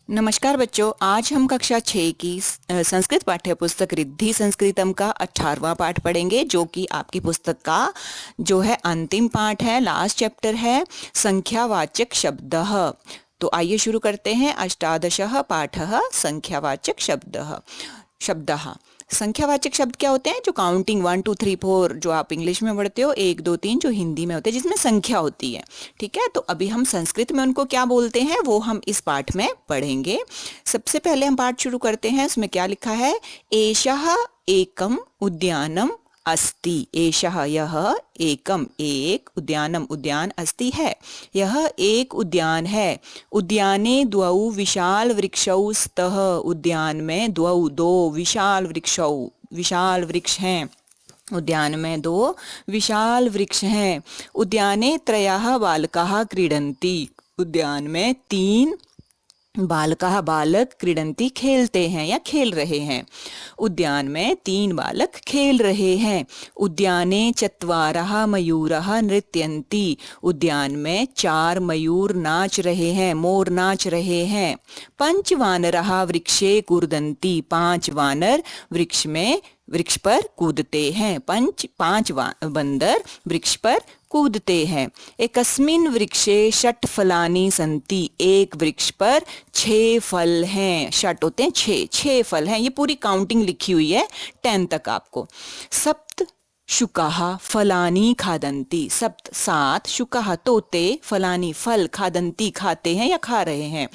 नमस्कार बच्चों, आज हम कक्षा 6 की संस्कृत पाठ्य पुस्तक रिद्धि संस्कृतम का 18वां पाठ पढ़ेंगे, जो कि आपकी पुस्तक का जो है अंतिम पाठ है, लास्ट चैप्टर है, संख्यावाचक शब्दः। तो आइए शुरू करते हैं। अष्टादशः पाठः संख्यावाचक शब्दः। संख्यावाचक शब्द क्या होते हैं? जो काउंटिंग 1 2 3 4 जो आप इंग्लिश में पढ़ते हो, 1 2 3 जो हिंदी में होते हैं, जिसमें संख्या होती है। ठीक है, तो अभी हम संस्कृत में उनको क्या बोलते हैं वो हम इस पाठ में पढ़ेंगे। सबसे पहले हम पाठ शुरू करते हैं। उसमें क्या लिखा है? एषः एकम उद्यानम अस्ति। एषः यह, एकम एक, उद्यानम उद्यान, अस्ति है, यह एक उद्यान है। उद्याने द्वौ विशाल वृक्षौ स्तः। उद्यान में द्वौ दो विशाल विशाल वृक्ष हैं। उद्यान में दो विशाल वृक्ष हैं। उद्याने त्रयः बालकाः क्रीडन्ति। उद्यान में 3 बालकाः बालक क्रीडन्ति खेलते हैं या खेल रहे हैं। उद्यान में 3 बालक खेल रहे हैं। उद्याने चत्वारः मयूरः नृत्यन्ति। उद्यान में 4 मयूर नाच रहे हैं, मोर नाच रहे हैं। 5 वानरः वृक्षे कूर्दन्ति। 5 वानर वृक्ष पर कूदते हैं। 5 बंदर वृक्ष पर कूदते हैं। एकस्मिन् वृक्षे 6 फलानि सन्ति। एक वृक्ष पर 6 फल हैं। 6 होते हैं 6 फल हैं। ये पूरी काउंटिंग लिखी हुई है 10 तक आपको। सप्त शुकाः फलानि खादन्ति। 7 शुकाः तोते, फलानि फल, खादन्ति खाते हैं या खा रहे हैं।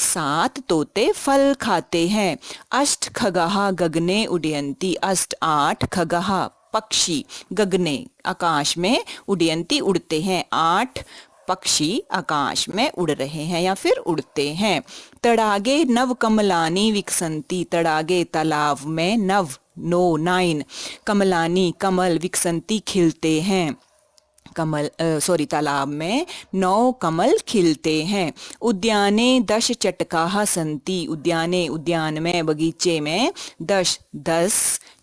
7 तोते फल खाते हैं। 8 खगाः गगने उड्यन्ति। 8 खगाः पक्षी, गगने आकाश में, उड्यन्ति उड़ते हैं। 8 पक्षी आकाश में उड़ रहे हैं या फिर उड़ते हैं। तड़ागे नव कमलानि विकसन्ति। तड़ागे तालाब में, 9 कमलानि कमल, विकसन्ति खिलते हैं। तालाब में 9 कमल खिलते हैं। उद्याने 10 चटकाः सन्ति। उद्यान में, बगीचे में 10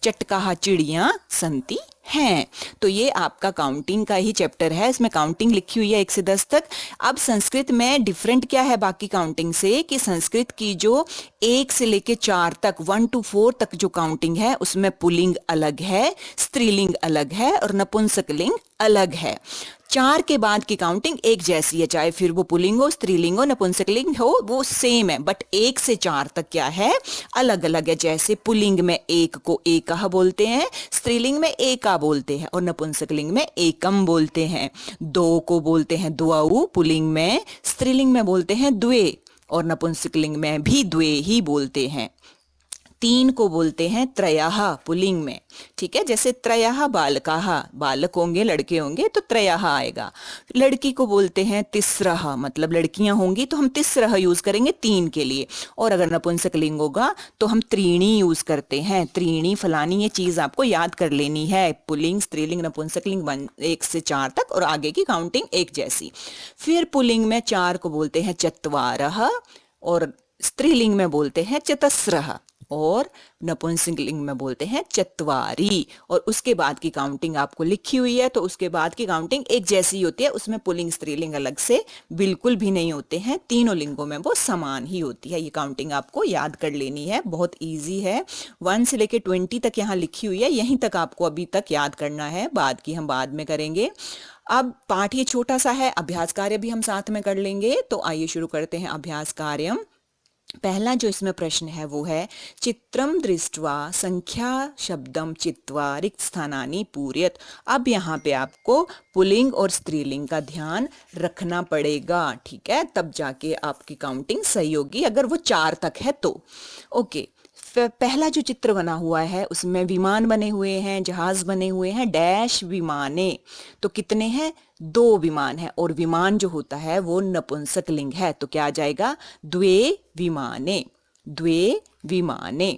चटकाः चिड़ियां सन्ति हैं। तो ये आपका काउंटिंग का ही चैप्टर है। इसमें काउंटिंग लिखी हुई है 1 से 10 तक। अब संस्कृत में डिफरेंट क्या है बाकी काउंटिंग से, कि संस्कृत की जो 1 से लेके 4 तक, 1 to 4 तक जो काउंटिंग है, उसमें पुल्लिंग अलग है, स्त्रीलिंग अलग है और नपुंसकलिंग अलग है। 4 के बाद की काउंटिंग एक जैसी है, चाहे फिर वो पुल्लिंग हो, स्त्रीलिंग हो, नपुंसकलिंग हो, वो सेम है। बट 1 से 4 तक क्या है, अलग अलग है। जैसे पुल्लिंग में 1 को एकः बोलते हैं, स्त्रीलिंग में एका बोलते हैं और नपुंसकलिंग में एकम बोलते हैं। 2 को बोलते हैं द्वौ पुल्लिंग में, स्त्रीलिंग में बोलते हैं द्वे और नपुंसकलिंग में भी द्वे ही बोलते हैं। 3 को बोलते हैं त्रयः पुल्लिंग में। ठीक है, जैसे त्रयः बालकाः, बालक होंगे, लड़के होंगे तो त्रयः आएगा। लड़की को बोलते हैं तिस्रः, मतलब लड़कियां होंगी तो हम तिस्रः यूज करेंगे 3 के लिए। और अगर नपुंसकलिंग होगा तो हम त्रीणी यूज करते हैं, त्रीणी फलानी। ये चीज आपको याद कर लेनी है। पुल्लिंग, स्त्रीलिंग, नपुंसकलिंग 1 से 4 तक और आगे की काउंटिंग एक जैसी। फिर पुल्लिंग में 4 को बोलते हैं चत्वारः और स्त्रीलिंग में बोलते हैं चतस्रः और नपुंसकलिंग में बोलते हैं चत्वारी। और उसके बाद की काउंटिंग आपको लिखी हुई है, तो उसके बाद की काउंटिंग एक जैसी होती है। उसमें पुल्लिंग स्त्रीलिंग अलग से बिल्कुल भी नहीं होते हैं, तीनों लिंगों में वो समान ही होती है। ये काउंटिंग आपको याद कर लेनी है, बहुत ईजी है। 1 से लेके 20 तक यहाँ लिखी हुई है, यहीं तक आपको अभी तक याद करना है, बाद की हम बाद में करेंगे। अब पाठ ये छोटा सा है, अभ्यास कार्य भी हम साथ में कर लेंगे। तो आइए शुरू करते हैं अभ्यास कार्य। पहला जो इसमें प्रश्न है वो है, चित्रम दृष्ट्वा संख्या शब्दम चित्वा रिक्त स्थानानि पूरयत। अब यहाँ पे आपको पुल्लिंग और स्त्रीलिंग का ध्यान रखना पड़ेगा। ठीक है, तब जाके आपकी काउंटिंग सही होगी, अगर वो 4 तक है तो। ओके, पहला जो चित्र बना हुआ है उसमें विमान बने हुए हैं, जहाज बने हुए हैं, डैश विमाने। तो कितने हैं? 2 विमान है और विमान जो होता है वो नपुंसकलिंग है, तो क्या आ जाएगा? द्वे विमाने, द्वे विमाने।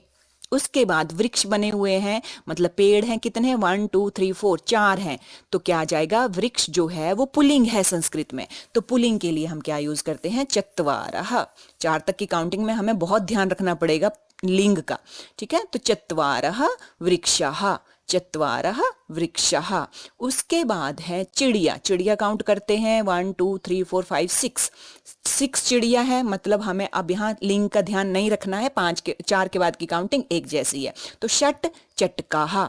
उसके बाद वृक्ष बने हुए हैं, मतलब पेड़ हैं, कितने हैं? 1 2 3 4 4 हैं, तो क्या आ जाएगा? वृक्ष जो है वो पुल्लिंग है संस्कृत में, तो पुल्लिंग के लिए हम क्या यूज करते हैं? चत्वारः। 4 तक की काउंटिंग में हमें बहुत ध्यान रखना पड़ेगा लिंग का। ठीक है, तो चत्वारः वृक्षः, चत्वारः वृक्षः। उसके बाद है चिड़िया, चिड़िया काउंट करते हैं 1 2 3 4 5 6, 6 चिड़िया है, मतलब हमें अब यहाँ लिंग का ध्यान नहीं रखना है, 4 के बाद की काउंटिंग एक जैसी है। तो षट चटकाः,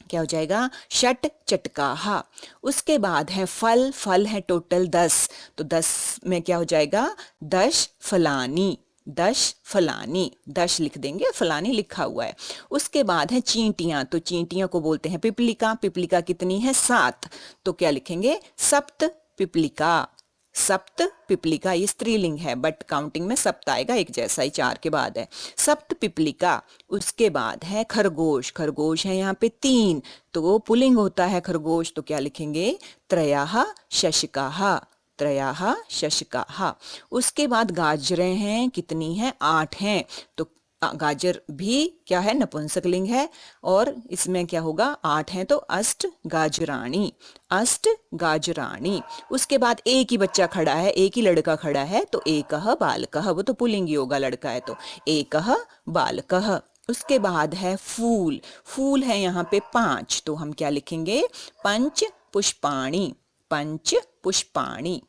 क्या हो जाएगा, षट चटकाः। उसके बाद है फल, फल है टोटल 10, तो 10 में क्या हो जाएगा, दश फलानी, दश फलानी, दश लिख देंगे, फलानी लिखा हुआ है। उसके बाद है चींटियां, तो चींटियों को बोलते हैं पिपलिका, पिपलिका कितनी है 7, तो क्या लिखेंगे, सप्त पिपलिका, सप्त पिपलिका, ये स्त्रीलिंग है बट काउंटिंग में सप्त आएगा, एक जैसा ही 4 के बाद है, सप्त पिपलिका। उसके बाद है खरगोश, खरगोश है यहाँ पे 3, तो वो पुल्लिंग होता है खरगोश, तो क्या लिखेंगे, त्रयः शशकाः, त्रयः शशकाः। उसके बाद गाजरें हैं, कितनी हैं, 8 हैं, तो गाजर भी क्या है, नपुंसकलिंग है, और इसमें क्या होगा, 8 हैं, तो अष्ट गाजराणी, अष्ट गाजराणी। उसके बाद एक ही बच्चा खड़ा है, एक ही लड़का खड़ा है, तो एकः बालकः, वो तो पुल्लिंग ही होगा, लड़का है तो एकः बालकः। उसके बाद है फूल, फूल है यहाँ पे 5, तो हम क्या लिखेंगे, पंच पुष्पाणी, पंच पुष्पाणी।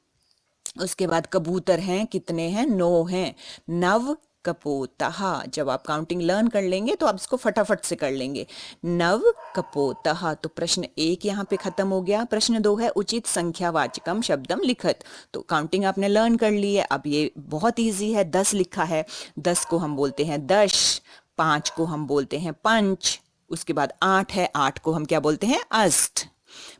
उसके बाद कबूतर हैं, कितने हैं, 9 हैं, नव कपोतः। जब आप काउंटिंग लर्न कर लेंगे तो आप इसको फटाफट से कर लेंगे, नव कपोतः। तो प्रश्न 1 यहाँ पे खत्म हो गया। प्रश्न 2 है उचित संख्यावाचकम शब्दम लिखत, तो काउंटिंग आपने लर्न कर ली है। अब ये बहुत इजी है, 10 लिखा है, 10 को हम बोलते हैं दश, 5 को हम बोलते हैं पंच, उसके बाद 8 है, 8 को हम क्या बोलते हैं, अष्ट,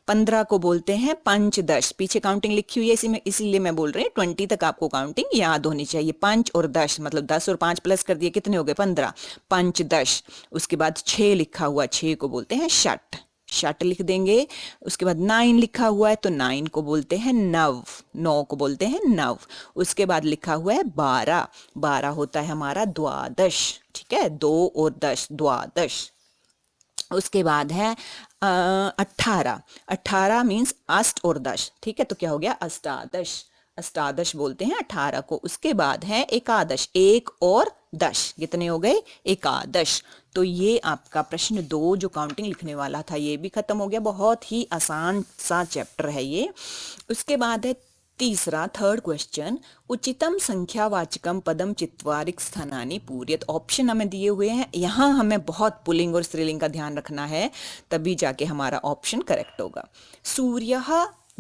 15 को बोलते हैं पंचदश। पीछे काउंटिंग लिखी हुई है, इसीलिए मैं बोल रही हूँ 20 तक आपको काउंटिंग याद होनी चाहिए। 5 और 10 मतलब 10 और 5 प्लस कर दिए, कितने हो गए, 15, पंचदश। उसके बाद 6 लिखा हुआ, 6 को बोलते हैं षट, षट लिख देंगे। उसके बाद 9 लिखा हुआ है, तो 9 को बोलते हैं नव, 9 को बोलते हैं नव। उसके बाद लिखा हुआ है 12, 12 होता है हमारा द्वादश, ठीक है, 2 और 10 द्वादश। उसके बाद है 18, 18 मीन्स अष्ट और दश, ठीक है, तो क्या हो गया, अष्टादश, अष्टादश बोलते हैं 18 को। उसके बाद है एकादश, 1 और 10, कितने हो गए, एकादश। तो ये आपका प्रश्न 2 जो काउंटिंग लिखने वाला था ये भी खत्म हो गया, बहुत ही आसान सा चैप्टर है ये। उसके बाद है तीसरा, थर्ड क्वेश्चन, उचितम संख्यावाचकम पदम चित्वारिक स्थानानि पूर्यत। ऑप्शन हमें दिए हुए हैं, यहाँ हमें बहुत पुल्लिंग और स्त्रीलिंग का ध्यान रखना है, तभी जाके हमारा ऑप्शन करेक्ट होगा। सूर्यः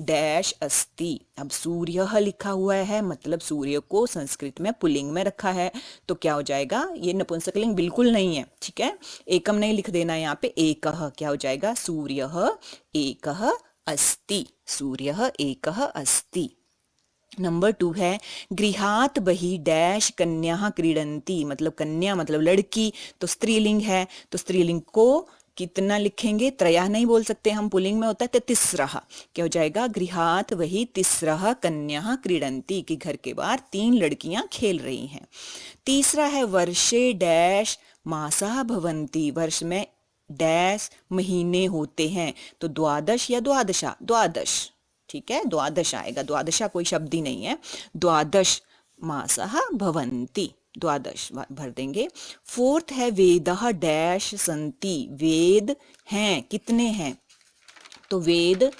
डैश अस्ति, अब सूर्यः लिखा हुआ है, मतलब सूर्य को संस्कृत में पुल्लिंग में रखा है, तो क्या हो जाएगा, ये नपुंसकलिंग बिल्कुल नहीं है, ठीक है, एकम नहीं लिख देना यहाँ पे, एकः, क्या हो जाएगा, सूर्यः एकः अस्ति, सूर्यः एकः अस्ति। नंबर 2 है गृहात बहि डैश कन्या क्रीडंती, मतलब कन्या मतलब लड़की, तो स्त्रीलिंग है, तो स्त्रीलिंग को कितना लिखेंगे, त्रया नहीं बोल सकते हम, पुल्लिंग में होता है, तो तिस्रः, क्या हो जाएगा, गृहात वही तिस्रः कन्या क्रीडंती, कि घर के बाहर 3 लड़कियां खेल रही हैं। तीसरा है वर्षे डैश मासः भवन्ति, वर्ष में डैश महीने होते हैं, तो द्वादश या द्वादशा, द्वादश, ठीक है, द्वादश आएगा, द्वादशा कोई शब्द ही नहीं है, द्वादश मासः भवन्ति, द्वादश भर देंगे। फोर्थ है वेदः डैश सन्ति, वेद हैं, कितने हैं, तो वेद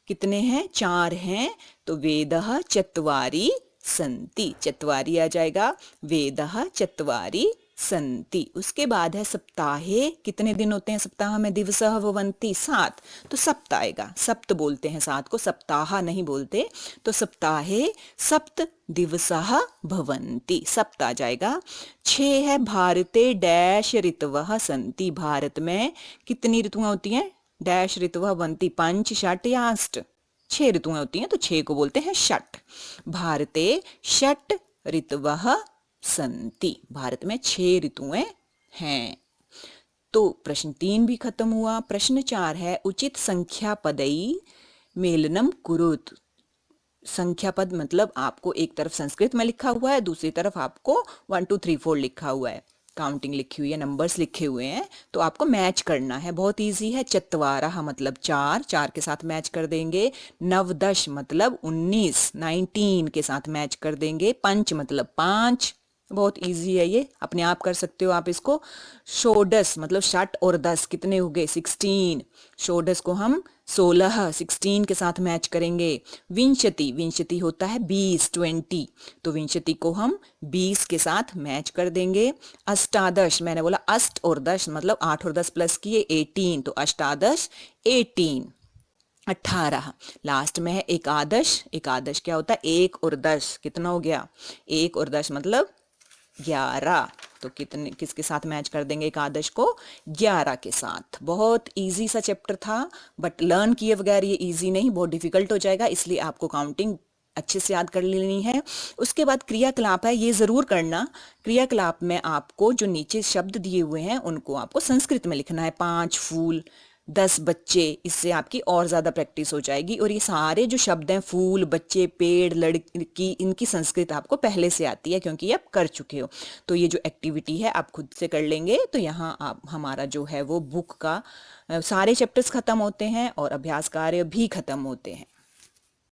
कितने हैं, 4 हैं, तो वेदः चत्वारि सन्ति, चत्वारि आ जाएगा, वेदः चत्वारि संति। उसके बाद है सप्ताहे, कितने दिन होते हैं सप्ताह में, दिवसः भवन्ति, 7, तो सप्त आएगा, सप्त बोलते हैं 7 को, सप्ताह नहीं बोलते, तो सप्ताहे सप्त दिवसः भवन्ति, सप्त आ जाएगा। 6 है भारते डैश ऋतवः सन्ति, भारत में कितनी ऋतुएं होती हैं, डैश ऋतवः भवन्ति, पंच षट या अष्ट, 6 ऋतुएं होती हैं, तो 6 को बोलते हैं षट, भारते षट ऋतवः संति, भारत में 6 ऋतुएं हैं। तो प्रश्न 3 भी खत्म हुआ। प्रश्न 4 है उचित संख्या पदई मेलनम कुरुत, संख्या पद मतलब आपको एक तरफ संस्कृत में लिखा हुआ है, दूसरी तरफ आपको 1 2 3 4 लिखा हुआ है, काउंटिंग लिखी हुई है, नंबर्स लिखे हुए हैं, तो आपको मैच करना है, बहुत इजी है। चत्वारः मतलब 4, 4 के साथ मैच कर देंगे। नवदश मतलब 19, 19 के साथ मैच कर देंगे। पंच मतलब 5, बहुत इजी है ये, अपने आप कर सकते हो आप इसको। षोडश मतलब 60 और 10 कितने हो गए 16। षोडश को हम 16 16 के साथ मैच करेंगे। विंशति विंशति होता है 20 20, तो विंशति को हम 20 के साथ मैच कर देंगे। अष्टादश, मैंने बोला अष्ट और दश मतलब 8 और 10 प्लस किए 18, तो अष्टादश 18। 18 लास्ट में है एकादश। एकादश क्या होता है 1 और 10, कितना हो गया 1 और 10 मतलब 11, तो कितने किसके साथ मैच कर देंगे एकादश को 11 के साथ। बहुत इजी सा चैप्टर था, बट लर्न किए बगैर ये इजी नहीं, बहुत डिफिकल्ट हो जाएगा, इसलिए आपको काउंटिंग अच्छे से याद कर लेनी है। उसके बाद क्रियाकलाप है, ये जरूर करना। क्रियाकलाप में आपको जो नीचे शब्द दिए हुए हैं उनको आपको संस्कृत में लिखना है। 5 फूल, 10 बच्चे, इससे आपकी और ज़्यादा प्रैक्टिस हो जाएगी। और ये सारे जो शब्द हैं फूल, बच्चे, पेड़, लड़की, इनकी संस्कृत आपको पहले से आती है क्योंकि आप कर चुके हो। तो ये जो एक्टिविटी है आप खुद से कर लेंगे। तो यहाँ आप हमारा जो है वो बुक का सारे चैप्टर्स ख़त्म होते हैं और अभ्यास कार्य भी ख़त्म होते हैं।